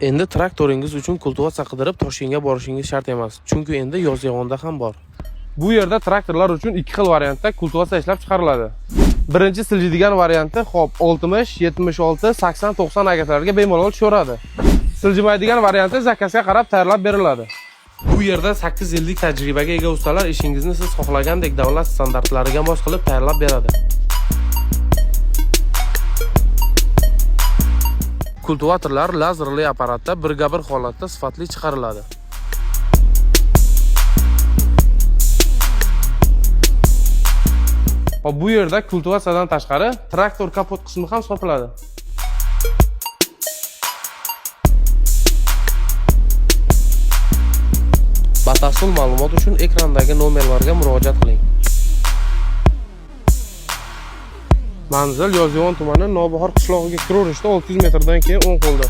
Endi traktoringiz uchun kultivatsiya qidirib Toshkentga borishingiz shart emas, chunki endi Yozyovonda ham bor. Bu yerda traktorlar uchun ikki xil variantda kultivatsiya ishlab chiqariladi. Birinchi siljiydigan varianti hop 60, 76, 80, 90 agatlarga bemalol tushaveradi. Siljimaydigan varianti zakazga qarab tayyorlab beriladi. Bu yerda 8 yillik tajribaga ega ustalar ishingizni siz xohlagandek davlat standartlariga mos qilib tayyorlab beradi. Kultivatorlar lazerli apparatda birga-bir holatda sifatli chiqariladi. Bu yerda kultivatsiyadan tashqari traktor kapot qismi ham sotiladi. Batafsil ma'lumot uchun ekrandagi nomerlarga murojaat qiling. Manzil Yozyovon tumani Nobahor qishlog'iga kiraverishda 600 metrdan keyin o'ng qo'lda.